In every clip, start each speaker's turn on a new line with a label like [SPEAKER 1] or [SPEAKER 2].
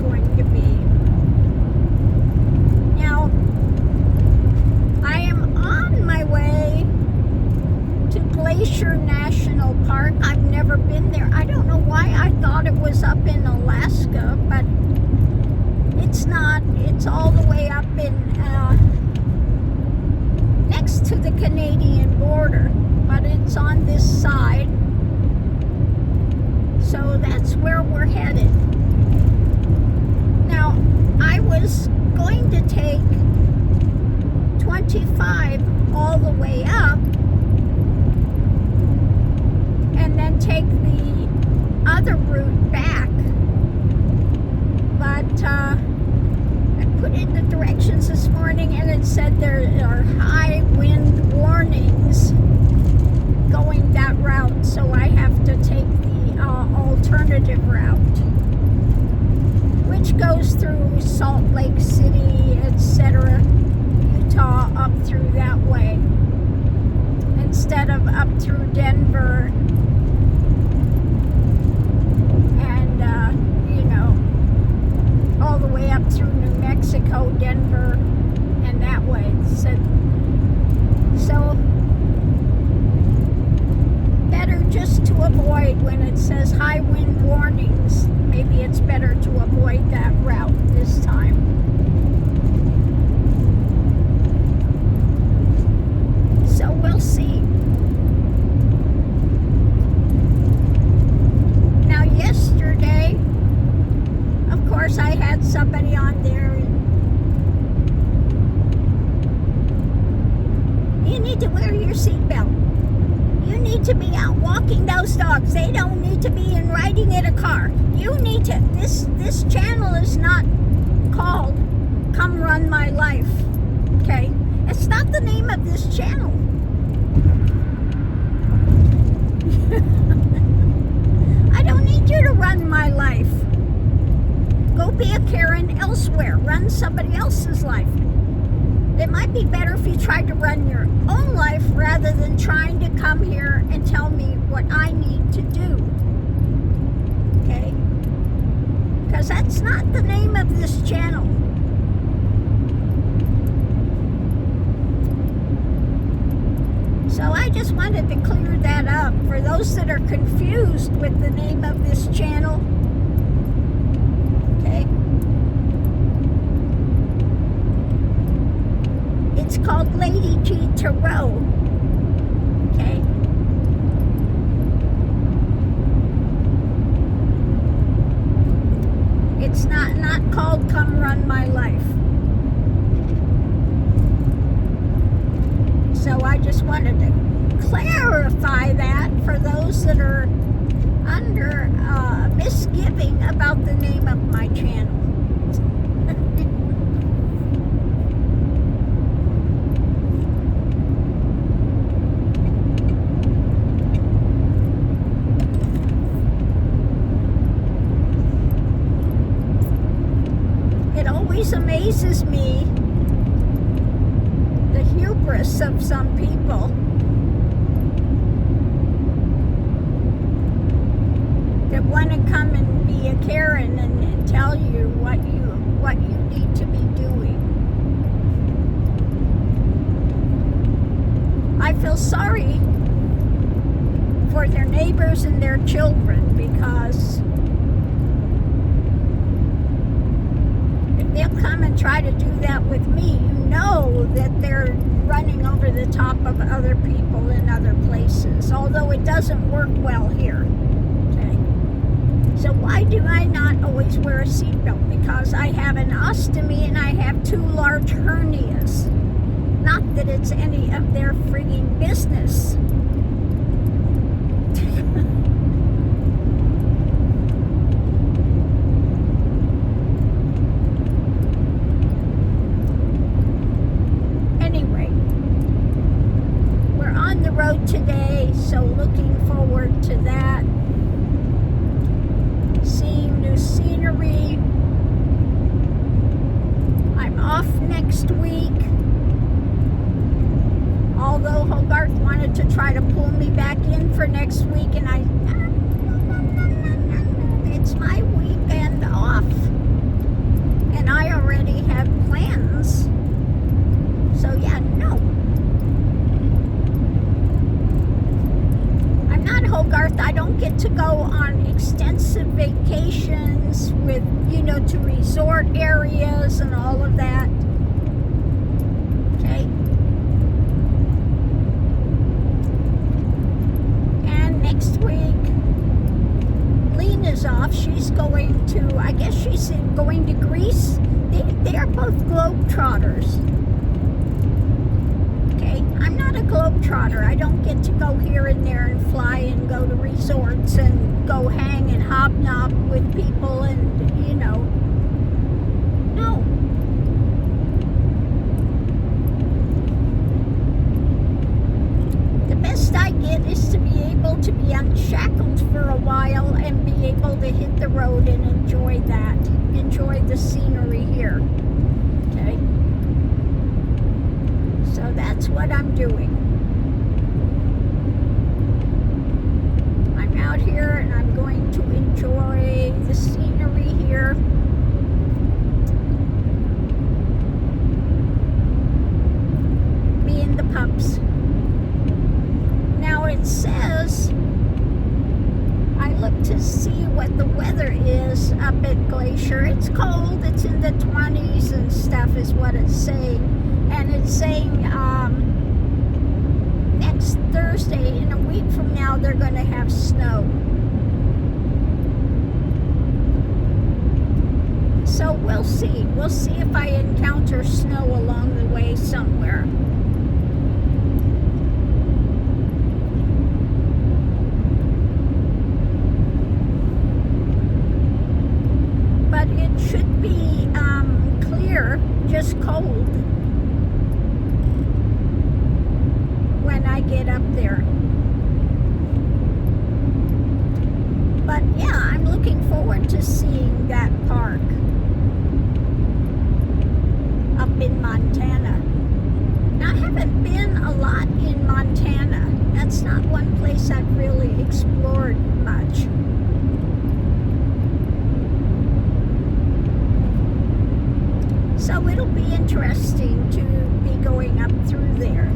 [SPEAKER 1] going to be. Now, I am on my way to Glacier National Park. I've never been there. I don't know why I thought it was up in Alaska, but it's not. It's all the way up in next to the Canadian border, but it's on this side. So that's where we're headed. Now, I was going to take 25 all the way up and then take the other route back. But I put in the directions this morning and it said there are high wind warnings going that route, so I have to take the alternative route, which goes through Salt Lake City, etc., Utah, up through that way, instead of up through Denver and all the way up through New Mexico, Denver, and that way. So better just to avoid when it says high wind warnings. Maybe it's better to avoid that route this time. So we'll see. Now yesterday, of course, I had somebody on there. You need to wear your seatbelt. You need to be out walking those dogs. They don't need to be in riding in a car. You need to. This channel is not called Come Run My Life. Okay? It's not the name of this channel. I don't need you to run my life. Go be a Karen elsewhere. Run somebody else's life. It might be better if you tried to run your own life rather than trying to come here and tell me what I need to do. Okay? Because that's not the name of this channel. So I just wanted to clear that up for those that are confused with the name of this channel. Okay? It's called Lady G Tarot. Okay? It's not called Come Run My Life. So I just wanted to clarify that for those that are under misgiving about the name of my channel. It always amazes me the hubris of some people. That want to come and be a Karen and tell you what you need to be doing. I feel sorry for their neighbors and their children, because if they'll come and try to do that with me, you know that they're running over the top of other people in other places, although it doesn't work well here. So why do I not always wear a seatbelt? Because I have an ostomy and I have 2 large hernias. Not that it's any of their frigging business. Anyway, we're on the road today, so looking forward to that. Seeing new scenery. I'm off next week. Although Hogarth wanted to try to pull me back in for next week, and it's my weekend off. resort areas and all of that. Okay. And next week, Lena's off. She's going to, I guess she's going to Greece. They are both globetrotters. Okay, I'm not a globetrotter. I don't get to go here and there and fly and go to resorts and go hang and hobnob with people and, you know. No. The best I get is to be able to be unshackled for a while and be able to hit the road and enjoy that. Enjoy the scenery here. Okay? So that's what I'm doing. I'm out here and I'm going to enjoy the scenery here. Me and the pups. Now it says, I look to see what the weather is up at Glacier. It's cold, it's in the 20s and stuff is what it's saying. And it's saying next Thursday, in a week from now, they're going to have snow. So we'll see. We'll see if I encounter snow along the way somewhere. But it should be clear, just cold, when I get up there. But yeah, I'm looking forward to seeing that park up in Montana. Now, I haven't been a lot in Montana. That's not one place I've really explored much. So it'll be interesting to be going up through there.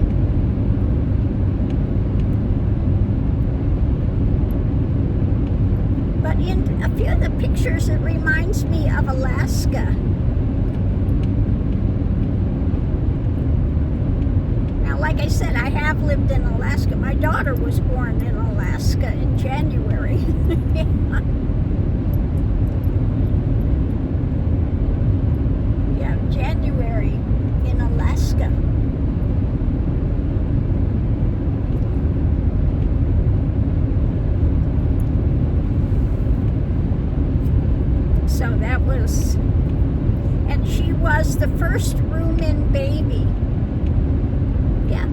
[SPEAKER 1] But in a few of the pictures, it reminds me of Alaska. Now, like I said, I have lived in Alaska. My daughter was born in Alaska in January. Yeah, January in Alaska. So that was, and she was the first room-in baby. Yeah.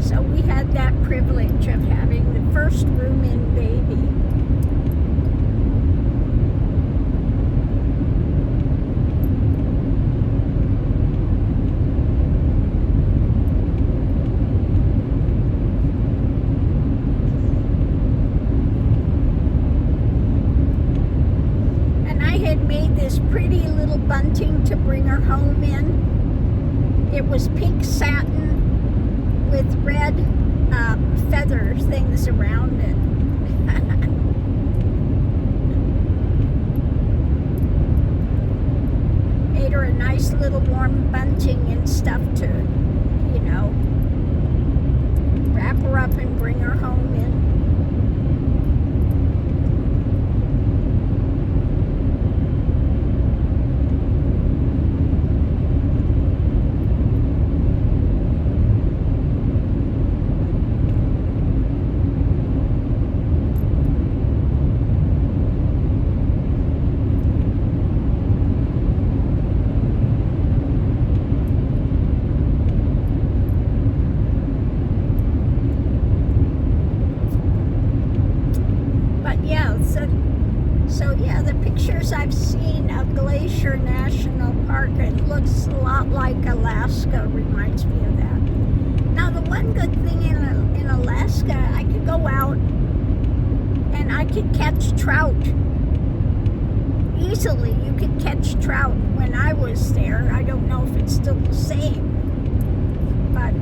[SPEAKER 1] So we had that privilege of having the first room-in baby. Pretty little bunting to bring her home in. It was pink satin with red feather things around it. Made her a nice little warm bunting and stuff to, you know, wrap her up and bring her home in. So yeah, the pictures I've seen of Glacier National Park, it looks a lot like Alaska, reminds me of that. Now the one good thing in Alaska, I could go out and I could catch trout. Easily, you could catch trout when I was there. I don't know if it's still the same, but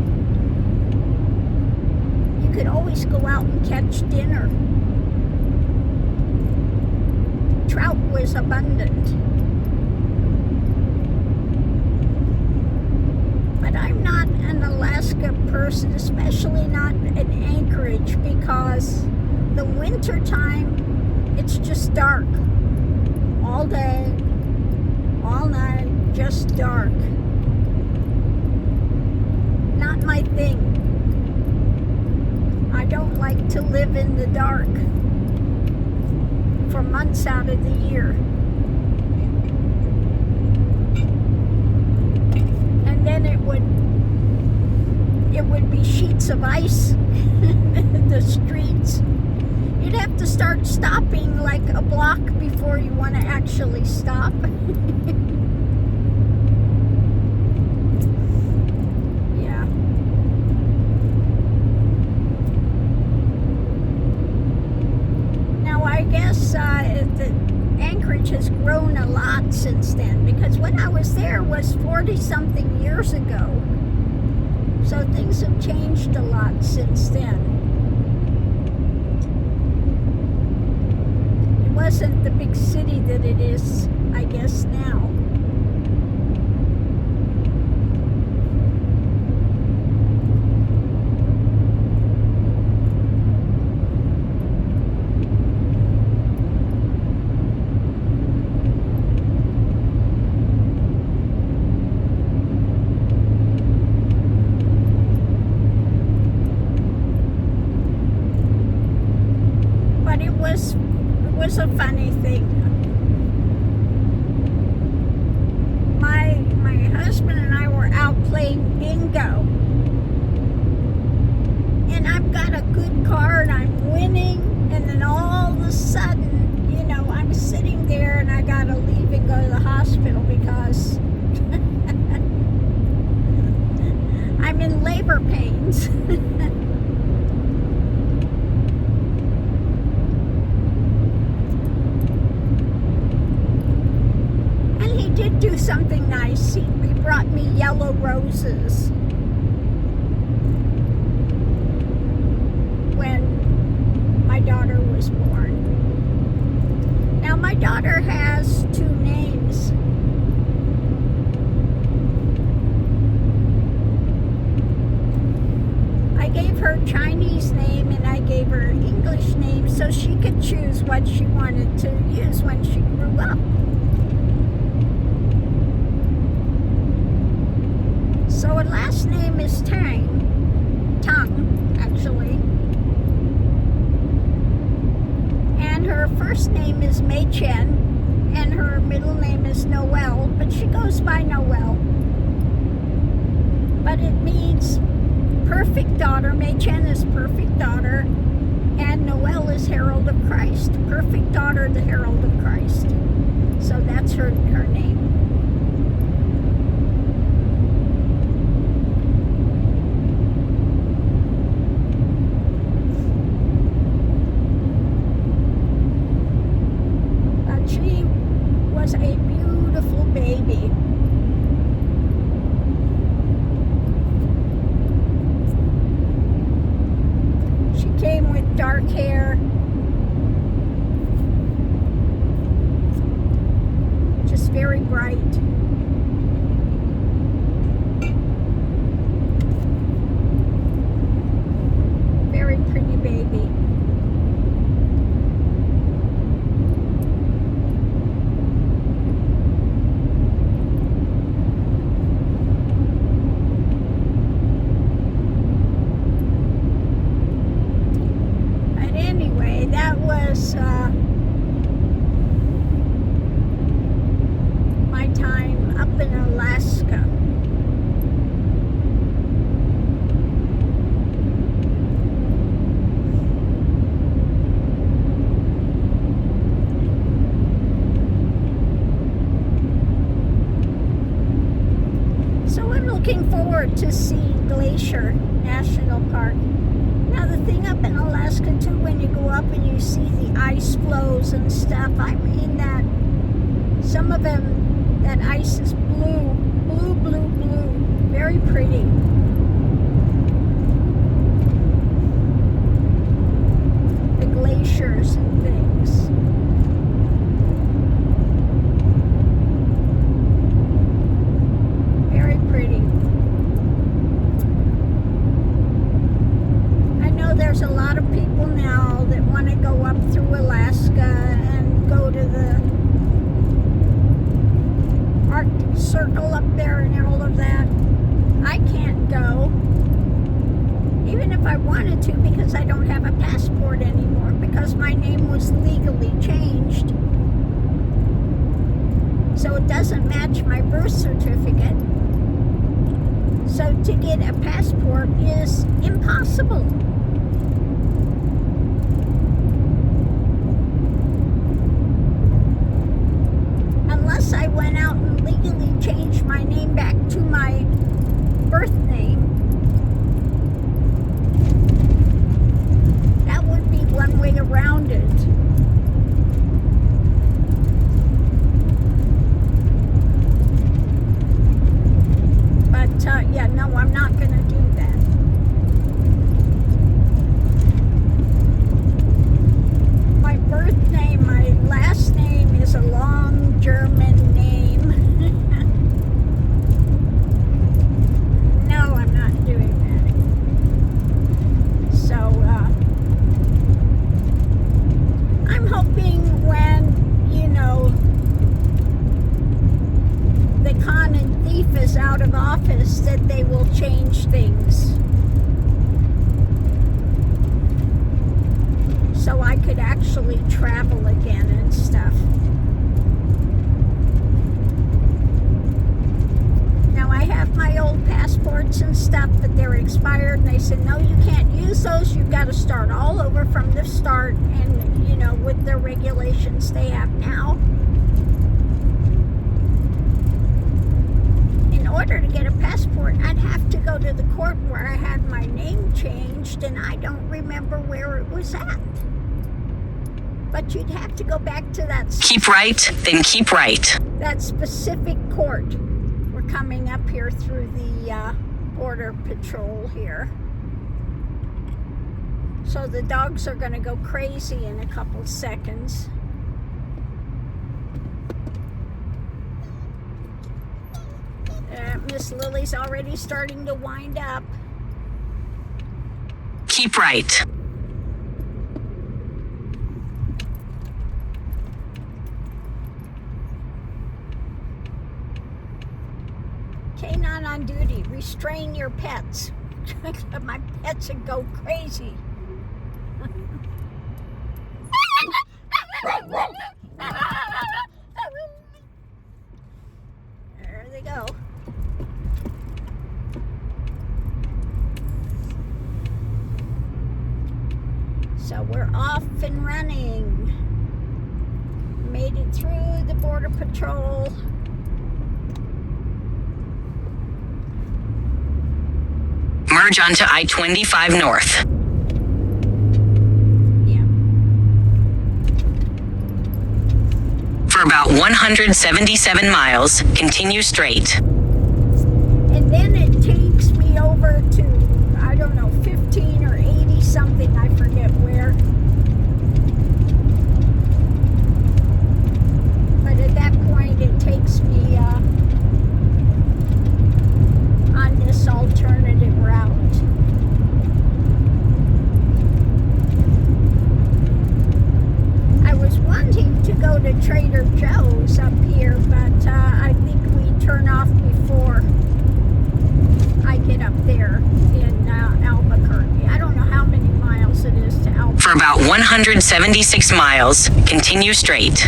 [SPEAKER 1] you could always go out and catch dinner. Trout was abundant. But I'm not an Alaska person, especially not in Anchorage, because the winter time, it's just dark. All day, all night, just dark. Not my thing. I don't like to live in the dark for months out of the year. And then it would be sheets of ice in the streets. You'd have to start stopping like a block before you want to actually stop. Yeah. Now I guess the Anchorage has grown a lot since then, because when I was there was 40-something years ago. So things have changed a lot since then. It wasn't the big city that it is, I guess, now. It was a funny thing. My husband and I were out playing bingo, and I've got a good card, I'm winning, and then all of a sudden, you know, I'm sitting there and I gotta leave and go to the hospital because I'm in labor pains. Do something nice. He brought me yellow roses when my daughter was born. Now my daughter has 2 names. I gave her Chinese name and I gave her English name so she could choose what she wanted to use when she grew up. So her last name is Tang, actually. And her first name is Mei Chen, and her middle name is Noel, but she goes by Noel. But it means perfect daughter. Mei Chen is perfect daughter, and Noel is herald of Christ. Perfect daughter, the herald of Christ. So that's her name. A beautiful baby. She came with dark hair, just very bright. Very pretty baby. My time up in Alaska. So I'm looking forward to see Glacier National Park. Now the thing up in Alaska too, when you go up and you see the ice flows and stuff, I mean that some of them, that ice is blue, blue, blue, blue, very pretty. pictures and things. Very pretty. I know there's a lot of people now that want to go up through Alaska and go to the Arctic Circle up there and all of that. I can't go, even if I wanted to, because I don't have a passport anymore, because my name was legally changed. So it doesn't match my birth certificate. So to get a passport is impossible. Unless I went out and legally changed my name back to my birth name. That would be one way around it. But yeah, no, I'm not going to do that. My birth name, my last name is a long German name. No, I'm not doing that. So, I'm hoping when, the con and thief is out of office that they will change things. So I could actually travel again and stuff. Now I have my old passports and stuff, but they're expired, and they said, no, you can't use those. You've got to start all over from the start, and with the regulations they have now. In order to get a passport, I'd have to go to the court where I had my name changed, and I don't remember where it was at. But you'd have to go back to that.
[SPEAKER 2] Keep right, then keep right.
[SPEAKER 1] That specific court. We're coming up here through the border patrol here. So the dogs are going to go crazy in a couple seconds. Miss Lily's already starting to wind up.
[SPEAKER 2] Keep right.
[SPEAKER 1] Canine on duty. Restrain your pets. My pets would go crazy. There they go. So we're off and running. Made it through the border patrol.
[SPEAKER 2] Merge onto I-25 North. For about 177 miles, continue straight.
[SPEAKER 1] And then it takes me over to, I don't know, 15 or 80 something, I forget where. But at that point it takes me on this alternative route. I was wanting to go to Trader Joe's up here, but I think we turn off before I get up there in Albuquerque. I don't know how many miles it is to Albuquerque.
[SPEAKER 2] For about 176 miles, continue straight.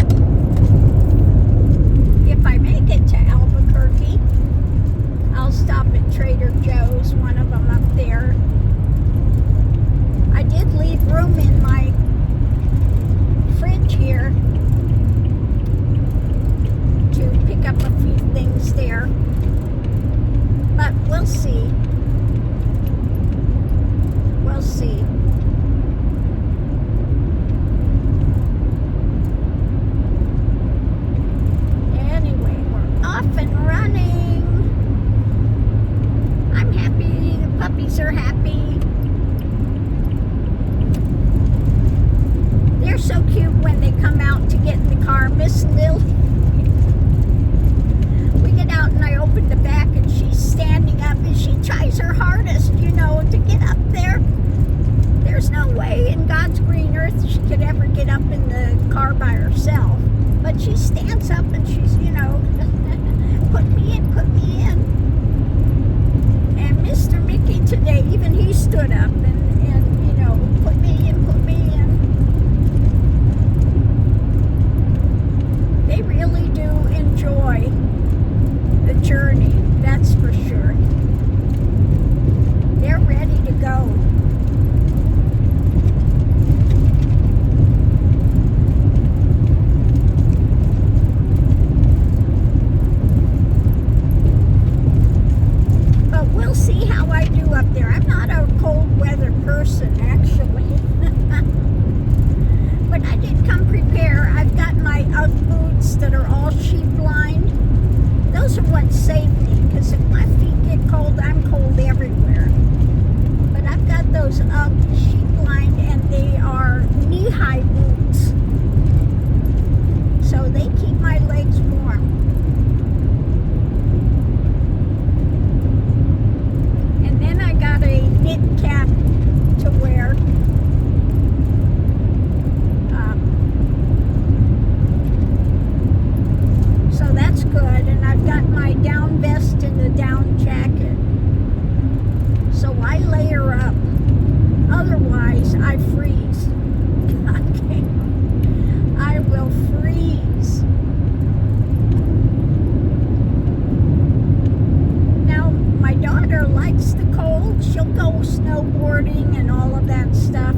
[SPEAKER 1] If I make it to Albuquerque, I'll stop at Trader Joe's, one of them up there. I did leave room in my fridge here to pick up a few things there, but we'll see. We'll see. car by herself. But she stands up and she's, put me in, put me in. And Mr. Mickey today, even he stood up and put me in, put me in. They really do enjoy the journey, that's for sure. They're ready to go. But we'll see how I do up there. I'm not a cold weather person, actually. But I did come prepared. I've got my UGG boots that are all sheep lined. Those are what save me, because if my feet get cold, I'm cold everywhere. But I've got those UGG sheep lined, and they are knee-high boots. So they keep my legs warm. And then I got a knit cap to wear. So that's good. And I've got my down vest and the down jacket. So I layer up. Otherwise, I freeze. Okay. I will freeze. Now, my daughter likes the cold. She'll go snowboarding and all of that stuff.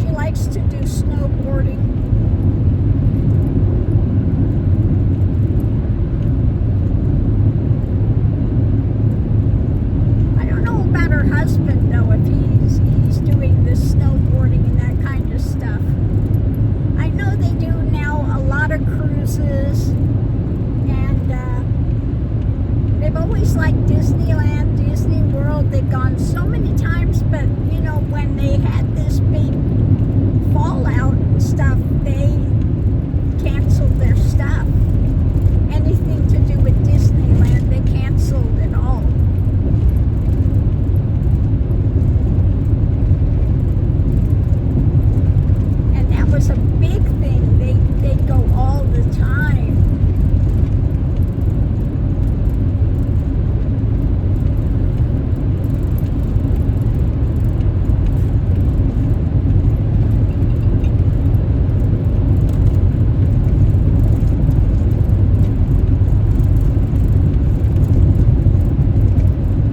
[SPEAKER 1] She likes to do snowboarding. I don't know about her husband though, if he's doing this snowboarding and that kind of stuff. I know they do now a lot of cruises, and they've always liked Disneyland, Disney World. They've gone so many times, but when they had this big fallout and stuff, they canceled their stuff. Anything to do with Disneyland, they canceled it all. And that was a big thing. They go all the time.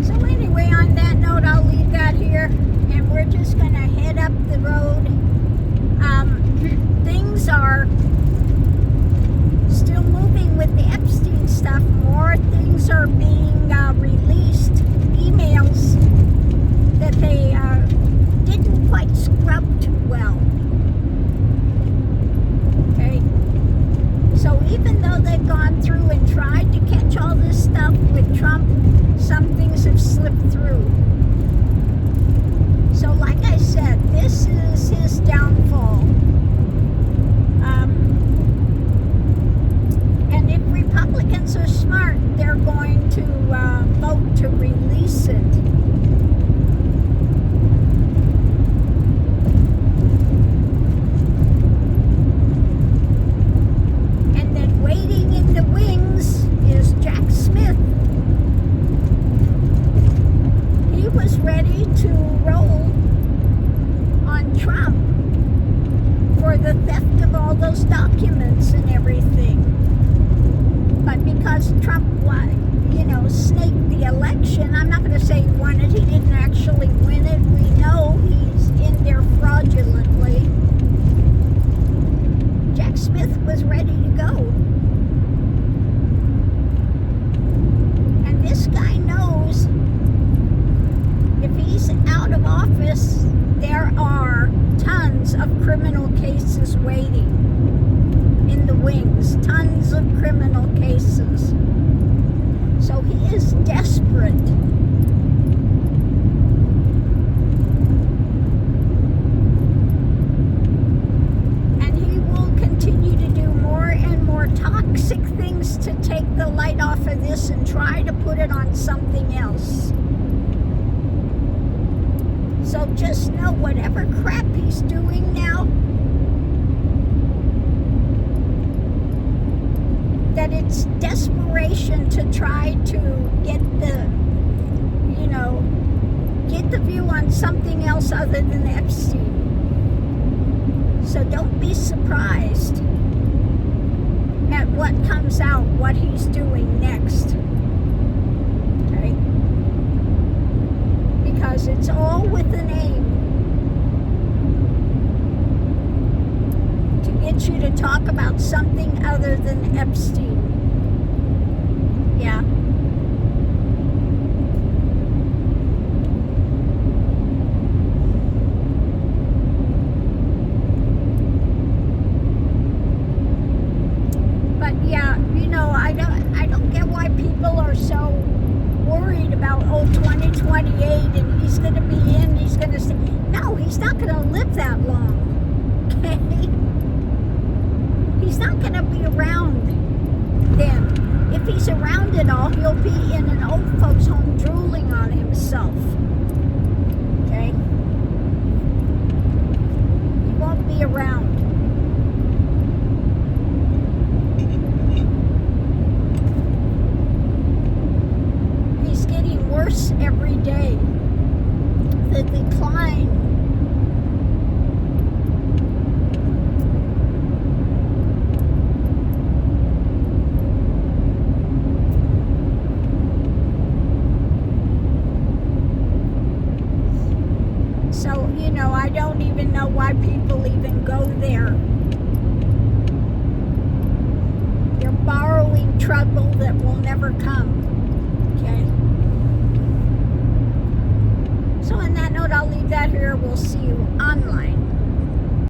[SPEAKER 1] So anyway, on that note, I'll leave that here, and we're just gonna head up the road. Things are still moving with the Epstein stuff. More things are being released. Emails that they didn't quite scrub too well. Okay. So even though they've gone through and tried to catch all this stuff with Trump, some things have slipped through. So like I said, this is his downfall. And if Republicans are smart, they're going to vote to release it. And then waiting in the wings is Jack Smith. He was ready to roll on Trump for the theft of all those documents and everything. But because Trump snaked the election, I'm not going to say he won it. He didn't actually win it. We know he's in there fraudulently. Jack Smith was ready to go. And this guy knows if he's out of office, there are tons of criminal cases waiting in the wings. Tons of criminal cases. So he is desperate. And he will continue to do more and more toxic things to take the light off of this and try to put it on something else. So just know whatever crap he's doing now, that it's desperation to try to get the view on something else other than Epstein. So don't be surprised at what comes out, what he's doing next. Okay? Because it's all with an aim to get you to talk about something other than Epstein. Yeah. I don't get why people are so worried about 2028 and he's going to be in, he's going to stay. No, he's not going to live that long. Okay? He's not going to be around then. If he's around at all, he'll be in an old folks home drooling on himself. Okay? He won't be around. Worse every day. The decline. So, I don't even know why people even go there. You're borrowing trouble that will never come. Okay? So on that note, I'll leave that here. We'll see you